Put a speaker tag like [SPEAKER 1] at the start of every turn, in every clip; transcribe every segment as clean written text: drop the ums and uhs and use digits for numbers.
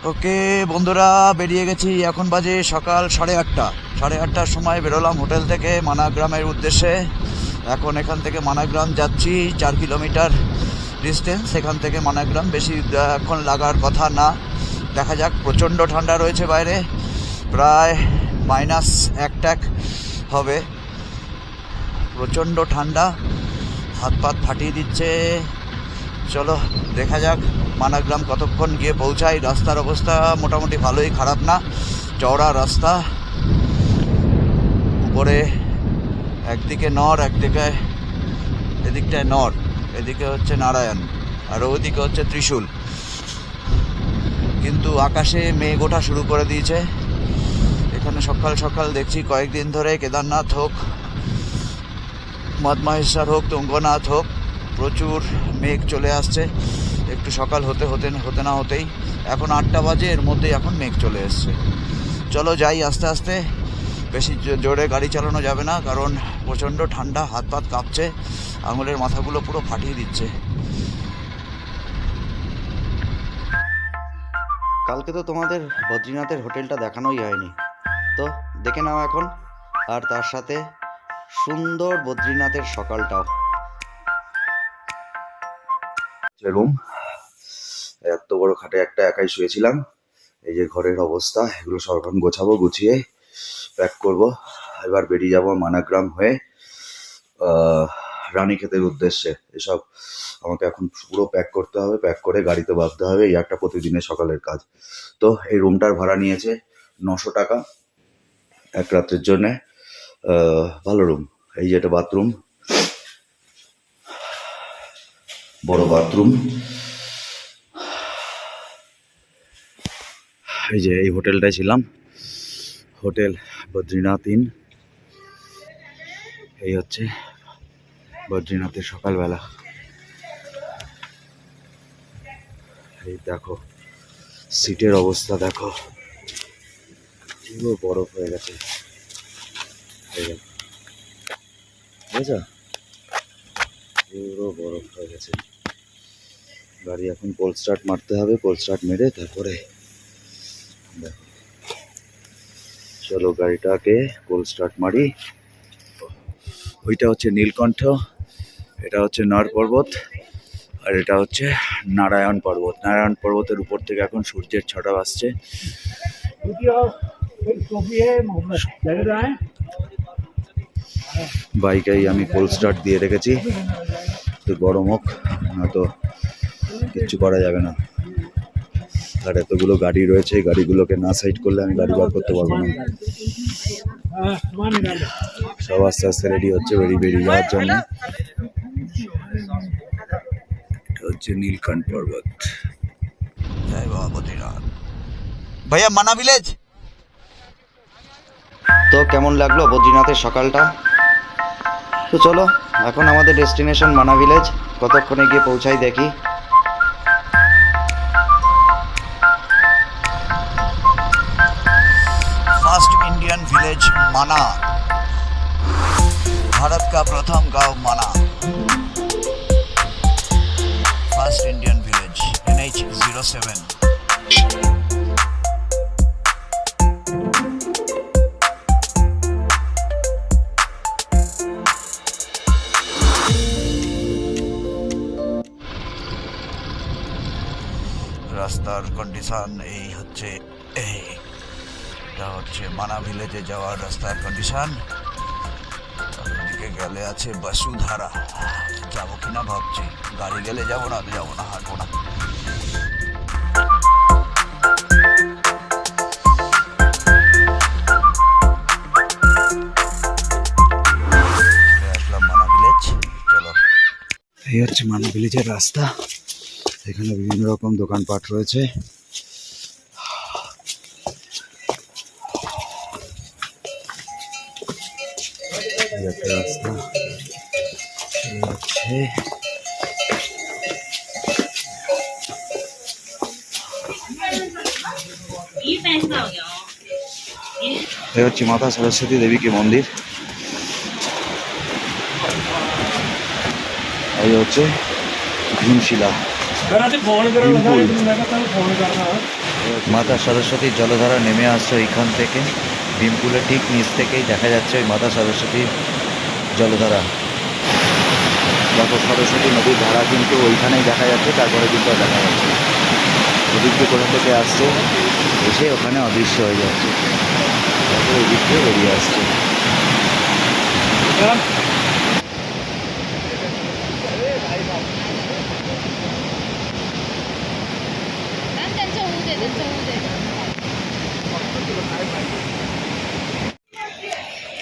[SPEAKER 1] ওকে বন্ধুরা, বেরিয়ে গেছি। এখন বাজে সকাল 8:30। 8:30টার সময় বেরোলাম হোটেল থেকে মানাগ্রামের উদ্দেশ্যে। এখন এখান থেকে মানাগ্রাম যাচ্ছি 4 কিলোমিটার ডিস্টেন্স। এখান থেকে মানাগ্রাম বেশি এখন লাগার কথা না, দেখা যাক। প্রচণ্ড ঠান্ডা রয়েছে বাইরে, প্রায় -1 হবে। প্রচণ্ড ঠান্ডা, হাত পাত ফাটিয়ে দিচ্ছে। চলো দেখা যাক মানাগ্রাম কতক্ষণ গিয়ে পৌঁছাই। রাস্তার অবস্থা মোটামুটি ভালোই, খারাপ না। চওড়া রাস্তা, উপরে একদিকে নর, একদিকে এদিকটায় নর, এদিকে হচ্ছে নারায়ণ, আর ওদিকে হচ্ছে ত্রিশূল। কিন্তু আকাশে মেঘ ওঠা শুরু করে দিয়েছে। এখানে সকাল সকাল দেখছি কয়েকদিন ধরে কেদারনাথ হোক, মদমাহেশ্বর হোক, তুঙ্গনাথ হোক, প্রচুর মেঘ চলে আসছে। একটু সকাল হতে না হতেই এখন 8টা বাজে, এর মধ্যেই এখন মেঘ চলে এসছে। চলো যাই আস্তে আস্তে, বেশি জোরে গাড়ি চালানো যাবে না, কারণ প্রচণ্ড ঠান্ডা, হাত পাত কাঁপছে, আঙুলের মাথাগুলো পুরো ফাটিয়ে দিচ্ছে। কালকে তো তোমাদের বদ্রীনাথের হোটেলটা দেখানোই হয়নি, তো দেখে নাও এখন, আর তার সাথে সুন্দর বদ্রীনাথের সকালটাও। রুম, এত বড় খাটে একটা একাই শুয়েছিলাম। এই যে ঘরের অবস্থা, এগুলো সব এখন গোছাবো, গুছিয়ে প্যাক করব। এবার বেরিয়ে যাব মানাগ্রাম হয়ে রানীক্ষেতের উদ্দেশ্যে। এসব আমাকে এখন পুরো প্যাক করতে হবে, প্যাক করে গাড়িতে বাঁধতে হবে। এই একটা প্রতিদিনের সকালের কাজ। তো এই রুমটার ভাড়া নিয়েছে 900 টাকা এক রাত্রের জন্যে। ভালো রুম। এই যে এটা বাথরুম, বড় বাথরুম। এই যে এই হোটেলটায় ছিলাম, হোটেল বদ্রীনাথ ইন। এই হচ্ছে বদ্রীনাথের সকালবেলা। এই দেখো সিটের অবস্থা, দেখো পুরো বরফ হয়ে গেছে, বুঝেছ, পুরো বরফ হয়ে গেছে। গাড়ি এখন কোল্ড স্টার্ট মারতে হবে, কোল্ড স্টার্ট মেরে তারপরে দেখো। চলো গাড়িটাকে কোল্ড স্টার্ট মারি। ওইটা হচ্ছে নীলকণ্ঠ, এটা হচ্ছে নর পর্বত, আর এটা হচ্ছে নারায়ণ পর্বত। নারায়ণ পর্বতের উপর থেকে এখন সূর্যের ছটা আসছে। বাইকেই আমি কোল্ড স্টার্ট দিয়ে রেখেছি, তো গরম হোক, না তো কিচ্ছু করা যাবে না। আর এতগুলো গাড়ি রয়েছে, গাড়িগুলোকে না সাইড করলে আমি গাড়ি বার করতে পারবো না। সব আস্তে আস্তে রেডি হচ্ছে বেরিয়ে যাওয়ার জন্য। এটা হচ্ছে নীলকণ্ঠ পর্বত। জয় বাবা বদ্রীনাথ। ভাইয়া মানা ভিলেজ। তো কেমন লাগলো বদ্রীনাথের সকালটা? তো চলো এখন আমাদের ডেস্টিনেশন মানা ভিলেজ। কতক্ষণে গিয়ে পৌঁছাই দেখি। फर्स्ट इंडियन विलेज माना, भारत का प्रथम गांव माना। First Indian village NH07। রাস্তার কন্ডিশন এই হচ্ছে, এটা হচ্ছে মানা ভিলেজে যাওয়ার রাস্তার কন্ডিশন। ওদিকে গেলে আছে বসুধারা, যাবো কিনা ভাবছি। গাড়ি গেলে যাবো, না তো যাবো না, হাঁটবো না। আসলাম মানা ভিলেজ। চলো, এই হচ্ছে মানা ভিলেজের রাস্তা। এখানে বিভিন্ন রকম দোকানপাট রয়েছে। একটা রাস্তা হচ্ছে, এই হচ্ছে মাতা সরস্বতী দেবীকে মন্দির। এই হচ্ছে ভীমশিলা। ভীমপুল। মাতা সরস্বতীর জলধারা নেমে আসছে ওইখান থেকে, ভীমপুলের ঠিক নিচ থেকেই দেখা যাচ্ছে ওই মাতা সরস্বতীর জলধারা। দেখো সরস্বতী নদীর ধারা কিন্তু ওইখানেই দেখা যাচ্ছে, তারপরে কিন্তু আর দেখা যাচ্ছে না। ওদিক দিয়ে কোথা থেকে আসছে, এসে ওখানে অদৃশ্য হয়ে যাচ্ছে, তারপরে ওই দিক থেকে বেরিয়ে আসছে।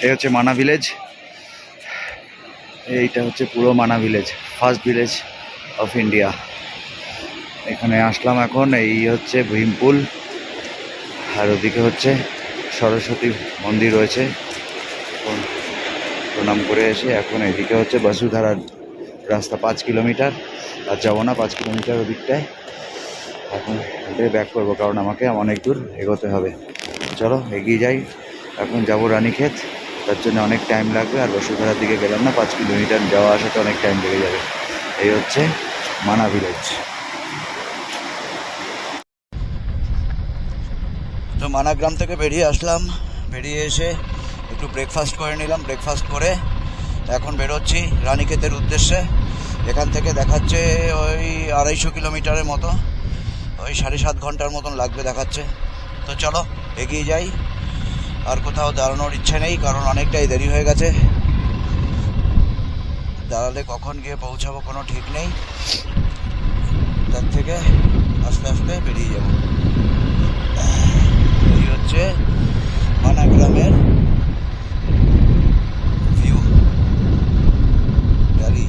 [SPEAKER 1] এই হচ্ছে মানা ভিলেজ, এইটা হচ্ছে পুরো মানা village, first village of India. এখানে আসলাম এখন, এই হচ্ছে ভীমপুল, আর ওদিকে হচ্ছে সরস্বতী মন্দির রয়েছে। প্রণাম করে এসে এখন এদিকে হচ্ছে বসুধারার রাস্তা, 5 কিলোমিটার, আর যাবো না 5 কিলোমিটার ওদিকটায়। এখন এটাই ব্যাক করবো, কারণ আমাকে অনেক দূর এগোতে হবে। চলো এগিয়ে যাই। এখন যাব রানীক্ষেত, তার জন্য অনেক টাইম লাগবে, আর বসুধারার দিকে গেলাম না, 5 কিলোমিটার যাওয়া আসাতে অনেক টাইম লেগে যাবে। এই হচ্ছে মানা ভিলেজ। তো মানা গ্রাম থেকে বেরিয়ে আসলাম, বেরিয়ে এসে একটু ব্রেকফাস্ট করে নিলাম, ব্রেকফাস্ট করে এখন বেরোচ্ছি রানীক্ষেতের উদ্দেশ্যে। এখান থেকে দেখাচ্ছে ওই 250 কিলোমিটারের মতো, ওই 7.5 ঘন্টার মতন লাগবে দেখাচ্ছে। তো চলো এগিয়ে যাই, আর কোথাও দাঁড়ানোর ইচ্ছে নেই, কারণ অনেকটাই দেরি হয়ে গেছে। দাঁড়ালে কখন গিয়ে পৌঁছাবো কোনো ঠিক নেই, তার থেকে আস্তে আস্তে বেরিয়ে যাব। এই হচ্ছে মানা গ্রামের ভিউ, গাড়ি।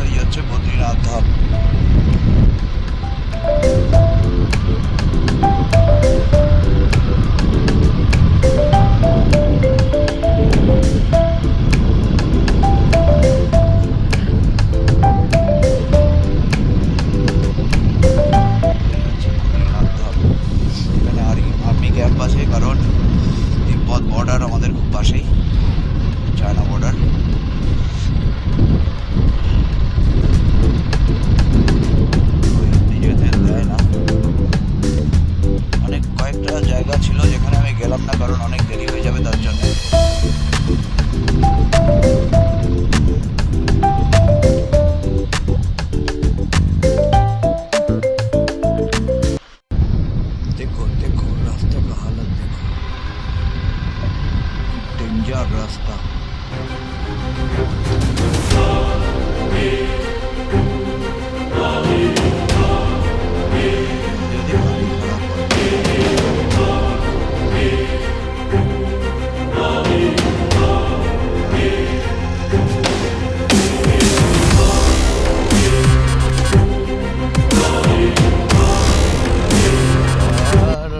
[SPEAKER 1] এই হচ্ছে বদ্রীনাথ ধাম। কারণ তিব্বত বর্ডার আমাদের খুব পাশেই, চায়না বর্ডার। যেতে দেয় না, অনেক কয়েকটা জায়গা ছিল যেখানে আমি গেলাম না, কারণ অনেক দেরি হয়ে যাবে তার জন্য। রাস্তা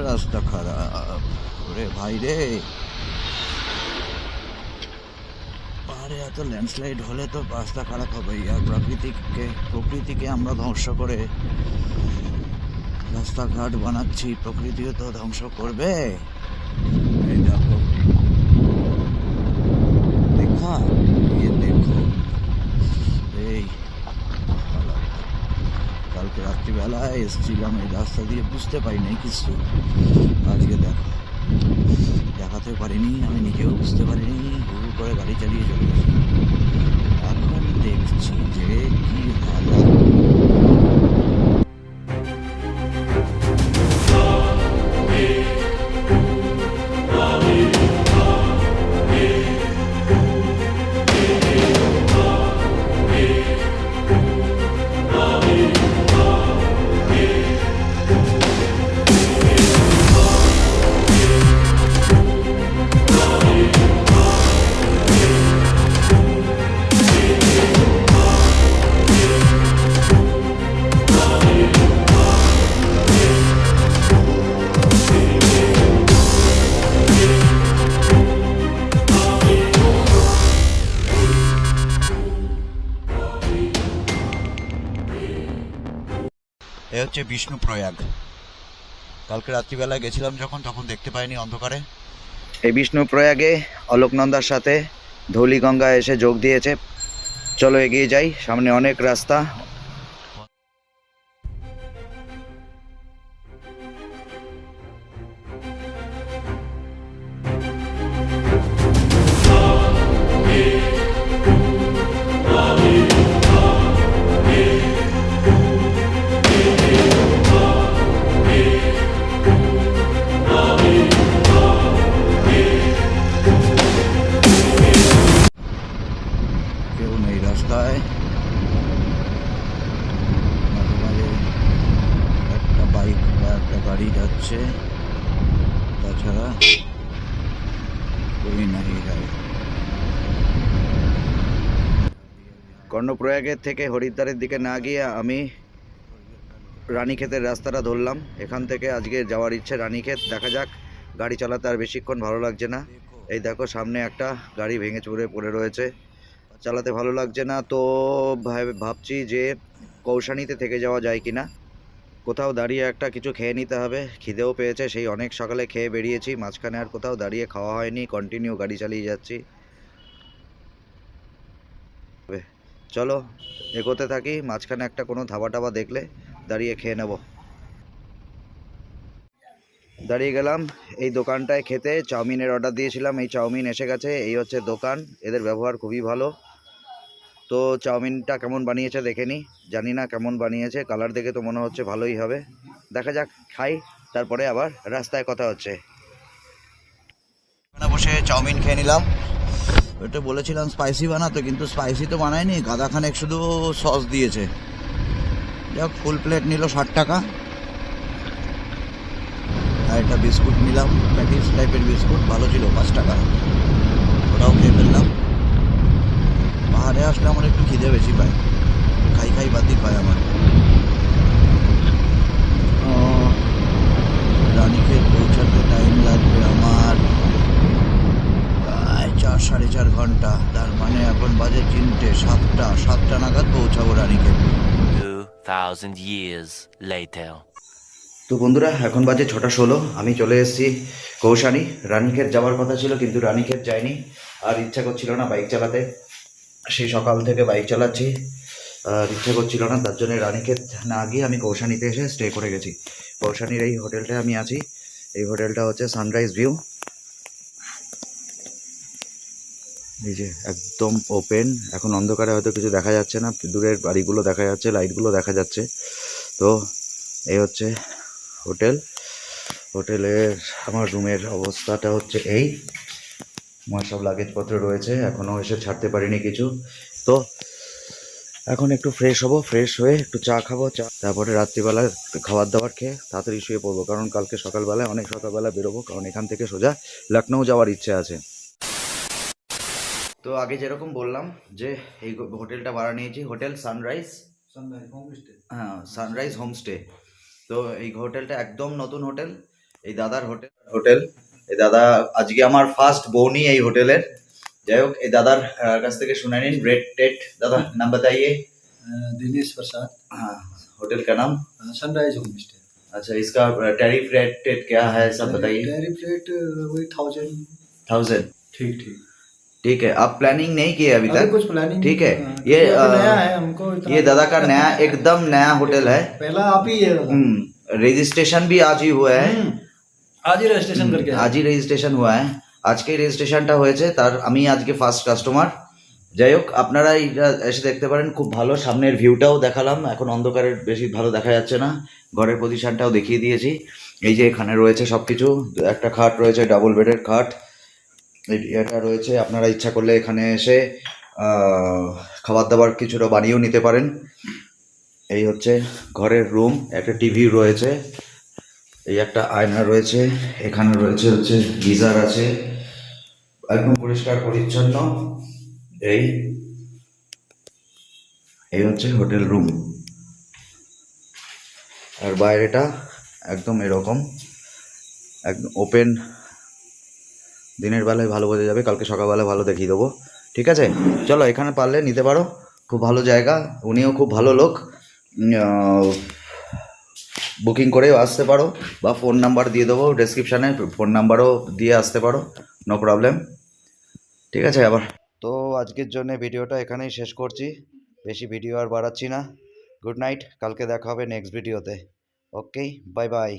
[SPEAKER 1] রাস্তা খারাপ, ওরে ভাই রে। পাহাড়ে এত ল্যান্ডস্লাইড হলে তো রাস্তা খারাপ হবেই, আর প্রকৃতিকে আমরা ধ্বংস করে রাস্তাঘাট বানাচ্ছি, প্রকৃতিও তো ধ্বংস করবে। এই দেখো, দেখা দেখো, এই কালকে রাত্রিবেলায় এসেছিলাম এই রাস্তা দিয়ে, বুঝতে পারিনি কিছু, আজকে দেখো দেখাতে পারিনি, আমি নিজেও বুঝতে পারিনি, হুড় করে গাড়ি চালিয়ে চলে গেছি। এখন দেখছি যে কি হালাত। এ হচ্ছে বিষ্ণুপ্রয়াগ। কালকে রাত্রিবেলা গেছিলাম যখন, তখন দেখতে পাইনি অন্ধকারে। এই বিষ্ণুপ্রয়াগে অলোকনন্দার সাথে ধৌলিগঙ্গা এসে যোগ দিয়েছে। চলো এগিয়ে যাই, সামনে অনেক রাস্তা। কেউ নেই রাস্তায়, মাঝে মাঝে একটা বাইক বা একটা গাড়ি যাচ্ছে, তাছাড়া कोई नहीं है। কর্ণপ্রয়াগের থেকে হরিদ্বারের দিকে না গিয়ে আমি রানীক্ষেতের রাস্তাটা ধরলাম। এখান থেকে আজকে যাওয়ার ইচ্ছে রানীক্ষেত। দেখা যাক, গাড়ি চালাতে আর বেশিক্ষণ ভালো লাগছে না। এই দেখো সামনে একটা গাড়ি ভেঙে চুরে পড়ে রয়েছে, চালাতে ভালো লাগছে না। তো ভাবছি যে কৌশানীতে থেকে যাওয়া যায় কি না, কোথাও দাঁড়িয়ে একটা কিছু খেয়ে নিতে হবে। খিদেও পেয়েছে, সেই অনেক সকালে খেয়ে বেরিয়েছি, মাঝখানে আর কোথাও দাঁড়িয়ে খাওয়া হয়নি, কন্টিনিউ গাড়ি চালিয়ে যাচ্ছি। চলো এগোতে থাকি, মাঝখানে একটা কোনো ধাবা টাবা দেখলে দাঁড়িয়ে খেয়ে নেব। দাঁড়িয়ে গেলাম এই দোকানটায় খেতে, চাউমিনের অর্ডার দিয়েছিলাম, এই চাউমিন এসে গেছে। এই হচ্ছে দোকান, এদের ব্যবহার খুবই ভালো। তো চাউমিনটা কেমন বানিয়েছে দেখে নি, জানি না কেমন বানিয়েছে, কালার দেখে তো মনে হচ্ছে ভালোই হবে। দেখা যাক, খাই, তারপরে আবার রাস্তায় কথা হচ্ছে। বসে চাউমিন খেয়ে নিলাম। ওটা বলেছিলাম স্পাইসি বানাতো, কিন্তু স্পাইসি তো বানায়নি, গাদাখানেক শুধু সস দিয়েছে। যাক, ফুল প্লেট নিল 60 টাকা। আর একটা বিস্কুট নিলাম, প্যাটিস টাইপের বিস্কুট, ভালো ছিল, 5 টাকা। ওটাও খেয়ে ফেললাম। পাহাড়ে আসলে আমার একটু খিদে বেশি পায়, খাই খাই বাতি পায় আমার। রানীক্ষেত পৌঁছাতে টাইম লাগবে আমার 4-4.5 ঘন্টা। তার মানে এখন বাজে 3টে, 7টা নাগাদ পৌঁছাবো রানীক্ষেত।
[SPEAKER 2] 2000 years later.
[SPEAKER 1] তো বন্ধুরা, এখন বাজে 6:16। আমি চলে এসেছি কৌশানী। রানীক্ষেত যাওয়ার কথা ছিল, কিন্তু রানীক্ষেত যাইনি, আর ইচ্ছা করছিল না বাইক চালাতে। সেই সকাল থেকে বাইক চালাচ্ছি, আর ইচ্ছা করছিল না, তার জন্য রানীক্ষেত না গিয়ে আমি কৌশানীতে এসে স্টে করে গেছি। কৌশানীর এই হোটেলটায় আমি আছি। এই হোটেলটা হচ্ছে সানরাইজ ভিউ। এই যে একদম ওপেন, এখন অন্ধকারে হয়তো কিছু দেখা যাচ্ছে না, দূরের বাড়িগুলো দেখা যাচ্ছে, লাইটগুলো দেখা যাচ্ছে। তো এই হচ্ছে হোটেল। হোটেলের আমার রুমের অবস্থাটা হচ্ছে এই, আমার সব লাগেজপত্র রয়েছে, এখনও এসে ছাড়তে পারিনি কিছু। তো এখন একটু ফ্রেশ হব, ফ্রেশ হয়ে একটু চা খাবো, তারপরে রাত্রিবেলা খাবার দাবার খেয়ে তাড়াতাড়ি শুয়ে পড়বো, কারণ কালকে সকালবেলায় অনেক সকালবেলা বেরোবো, কারণ এখান থেকে সোজা লখনৌ যাওয়ার ইচ্ছে আছে। তো আগে যেরকম বললাম যে এই হোটেলটা ভাড়া নিয়েছি, হোটেল সানরাইজ হোমস্টে। হ্যাঁ, সানরাইজ হোমস্টে। তো এই হোটেলটা একদম নতুন হোটেল, এই দাদার হোটেল। এই দাদা আজকে আমার ফার্স্ট বউনি এই হোটেলের। যাই হোক, এই দাদার কাছ থেকে শুনে নিন रेट टेट। दादा नाम बताइए।
[SPEAKER 3] दिनेश प्रसाद।
[SPEAKER 1] हाँ, होटल का नाम
[SPEAKER 3] सनराइज होम स्टे।
[SPEAKER 1] अच्छा, इसका टैरिफ रेट टेट क्या है सब बताइए।
[SPEAKER 3] टैरिफ रेट वही
[SPEAKER 1] 1000।
[SPEAKER 3] ठीक ठीक
[SPEAKER 1] ठीक है, आप प्लानिंग नहीं किए अभी तक?
[SPEAKER 3] कुछ प्लानिंग
[SPEAKER 1] ठीक है,
[SPEAKER 3] ये
[SPEAKER 1] ये
[SPEAKER 3] नया है हमको,
[SPEAKER 1] ये दादा का नया, एकदम नया होटल है।
[SPEAKER 3] पहला आप ही है।
[SPEAKER 1] रजिस्ट्रेशन भी आज ही हुआ है,
[SPEAKER 3] आज ही रजिस्ट्रेशन करके
[SPEAKER 1] आज ही রেজিস্ট্রেশন हुआ है, আজকেই রেজিস্ট্রেশনটা হয়েছে, তার আমি আজকে ফার্স্ট কাস্টমার। যাই হোক, আপনারা এটা এসে দেখতে পারেন, খুব ভালো। সামনের ভিউটাও দেখালাম, এখন অন্ধকারের বেশি ভালো দেখা যাচ্ছে না, ঘরের পজিশনটাও দেখিয়ে দিয়েছি। এই যে এখানে রয়েছে সব কিছু, একটা খাট রয়েছে, ডাবল বেডের খাট, এটা রয়েছে। আপনারা ইচ্ছা করলে এখানে এসে খাবার দাবার কিছুটা বানিয়েও নিতে পারেন। এই হচ্ছে ঘরের রুম, একটা টিভি রয়েছে, এই একটা আয়না রয়েছে, এখানে রয়েছে হচ্ছে গিজার আছে, একদম পরিষ্কার পরিচ্ছন্ন। এই হচ্ছে হোটেল রুম, আর বাইরেটা একদম এরকম, একদম ওপেন। দিনের বেলায় ভালো বোঝা যাবে, কালকে সকালবেলা ভালো দেখিয়ে দেবো। ঠিক আছে, চলো এখানে পারলে নিতে পারো, খুব ভালো জায়গা, উনিও খুব ভালো লোক। বুকিং করেও আসতে পারো, বা ফোন নাম্বার দিয়ে দেবো ডেসক্রিপশানে, ফোন নাম্বারও দিয়ে আসতে পারো, নো প্রবলেম। ঠিক আছে, আবার তো আজকের জন্য ভিডিওটা এখানেই শেষ করছি, বেশি ভিডিও আর বাড়াচ্ছি না। গুড নাইট, কালকে দেখা হবে নেক্সট ভিডিওতে। ওকে, বাই বাই।